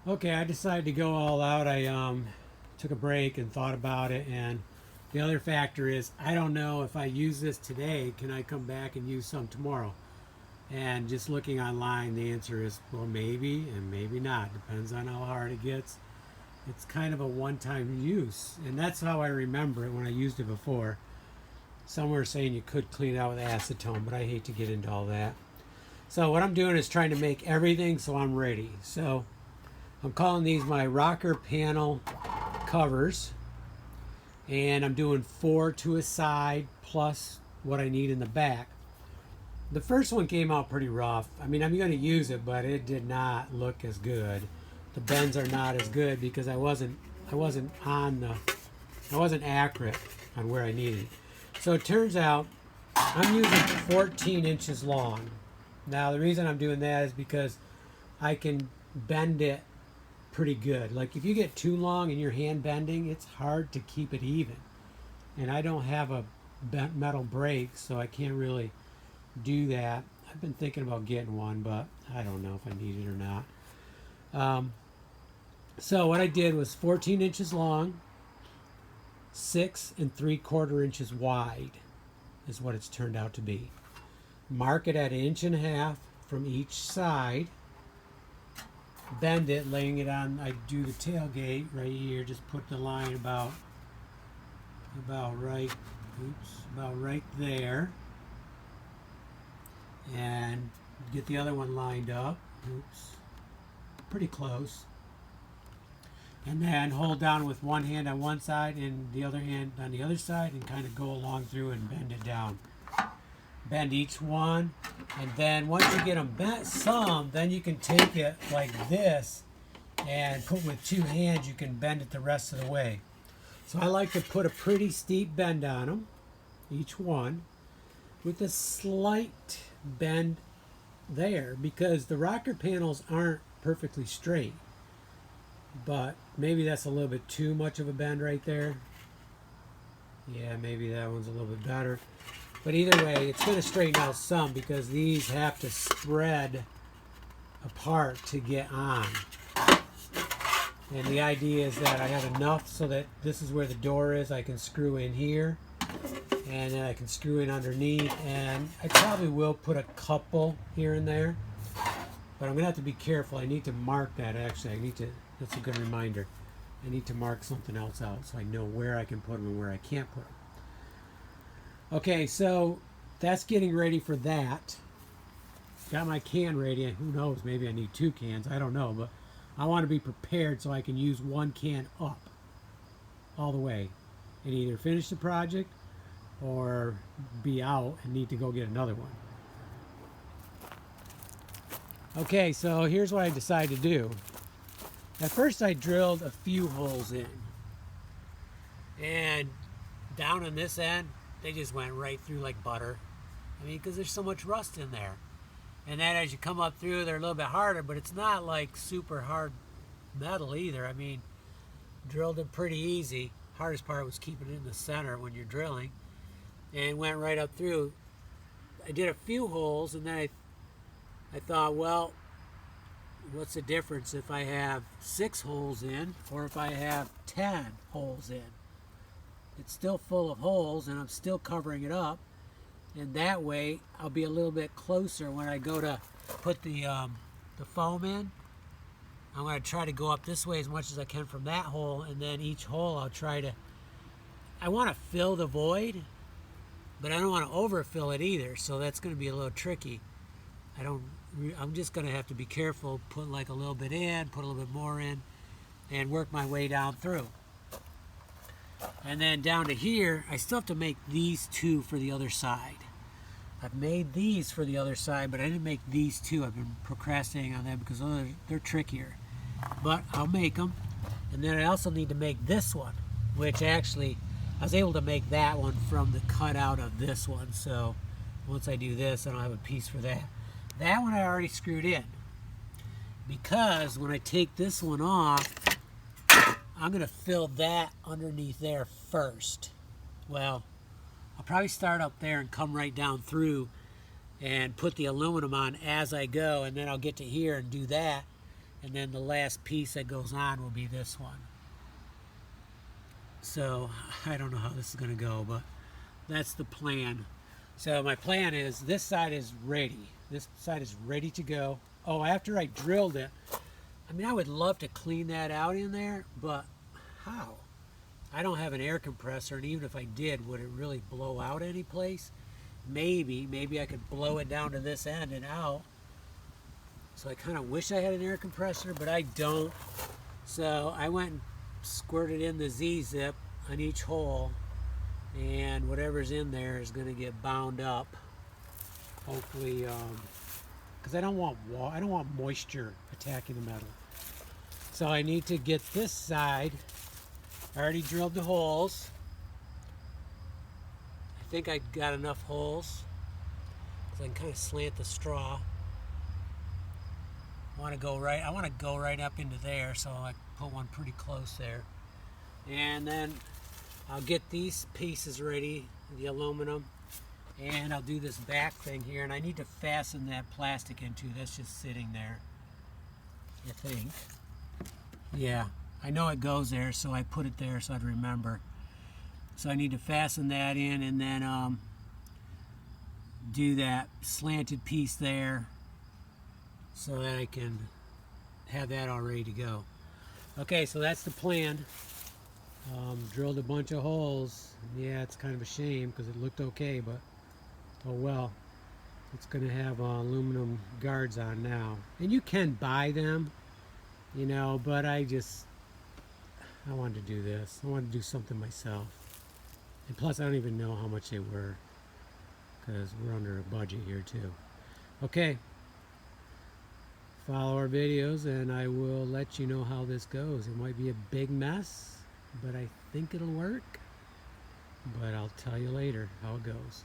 Okay, I decided to go all out. I took a break and thought about it, and the other factor is I don't know if I use this today, can I come back and use some tomorrow? And just looking online, the answer is well, maybe and maybe not. Depends on how hard it gets. It's kind of a one-time use, and that's how I remember it when I used it before. Some were saying you could clean it out with acetone, but I hate to get into all that. So what I'm doing is trying to make everything so I'm ready. So I'm calling these my rocker panel covers, and I'm doing 4 to a side plus what I need in the back. The first one came out pretty rough. I mean, I'm going to use it, but it did not look as good. The bends are not as good because I wasn't accurate on where I needed. So it turns out I'm using 14 inches long. Now the reason I'm doing that is because I can bend it pretty good. Like if you get too long and you're hand bending, it's hard to keep it even. And I don't have a bent metal brake, so I can't really do that. I've been thinking about getting one, but I don't know if I need it or not. So what I did was 14 inches long, 6 3/4 inches wide is what it's turned out to be. Mark it at 1.5 inches from each side. Bend it, laying it on. I do the tailgate right here. Just put the line about right. About right there, and get the other one lined up. Pretty close. And then hold down with one hand on one side and the other hand on the other side, and kind of go along through and bend it down. Bend each one, and then once you get them bent some, then you can take it like this and put with 2 hands, you can bend it the rest of the way. So I like to put a pretty steep bend on them, each one, with a slight bend there, because the rocker panels aren't perfectly straight. But maybe that's a little bit too much of a bend right there. Yeah, maybe that one's a little bit better. But either way, it's going to straighten out some because these have to spread apart to get on. And the idea is that I have enough so that this is where the door is. I can screw in here, and then I can screw in underneath. And I probably will put a couple here and there, but I'm going to have to be careful. I need to mark that, actually. That's a good reminder. I need to mark something else out so I know where I can put them and where I can't put them. Okay, so that's getting ready for that. Got my can ready, and who knows, maybe I need 2 cans. I don't know, but I want to be prepared so I can use 1 can up all the way and either finish the project or be out and need to go get another one. Okay, so here's what I decided to do. At first I drilled a few holes in, and down on this end they just went right through like butter. I mean, because there's so much rust in there. And then as you come up through, they're a little bit harder, but it's not like super hard metal either. I mean, drilled it pretty easy. Hardest part was keeping it in the center when you're drilling, and went right up through. I did a few holes, and then I thought, well, what's the difference if I have 6 holes in or if I have 10 holes in? It's still full of holes, and I'm still covering it up, and that way I'll be a little bit closer when I go to put the foam in. I'm going to try to go up this way as much as I can from that hole, and then each hole I'll try to, I want to fill the void, but I don't want to overfill it either, so that's going to be a little tricky. I'm just going to have to be careful, put like a little bit in, put a little bit more in, and work my way down through. And then down to here, I still have to make these 2 for the other side. I've made these for the other side, but I didn't make these 2. I've been procrastinating on them because they're trickier. But I'll make them. And then I also need to make this one, which actually, I was able to make that one from the cutout of this one. So once I do this, I don't have a piece for that. That one I already screwed in, because when I take this one off, I'm going to fill that underneath there first. Well, I'll probably start up there and come right down through and put the aluminum on as I go, and then I'll get to here and do that, and then the last piece that goes on will be this one. So I don't know how this is going to go, but that's the plan. So my plan is this side is ready. This side is ready to go. Oh, after I drilled it, I mean, I would love to clean that out in there, but how? I don't have an air compressor, and even if I did, would it really blow out any place? Maybe I could blow it down to this end and out. So I kind of wish I had an air compressor, but I don't. So I went and squirted in the Z-Zip on each hole, and whatever's in there is going to get bound up. Hopefully, because I don't want moisture attacking the metal. So I need to get this side. I already drilled the holes. I think I got enough holes so I can kind of slant the straw. I want to go right up into there, so I put one pretty close there. And then I'll get these pieces ready, the aluminum, and I'll do this back thing here, and I need to fasten that plastic into. That's just sitting there, I think. Yeah, I know it goes there, so I put it there so I'd remember. So I need to fasten that in, and then do that slanted piece there so that I can have that all ready to go. Okay, so that's the plan. Drilled a bunch of holes. Yeah, it's kind of a shame because it looked okay, but oh well. It's going to have aluminum guards on now. And you can buy them, you know, but I wanted to do this. I wanted to do something myself. And plus, I don't even know how much they were because we're under a budget here too. Okay. Follow our videos and I will let you know how this goes. It might be a big mess, but I think it'll work. But I'll tell you later how it goes.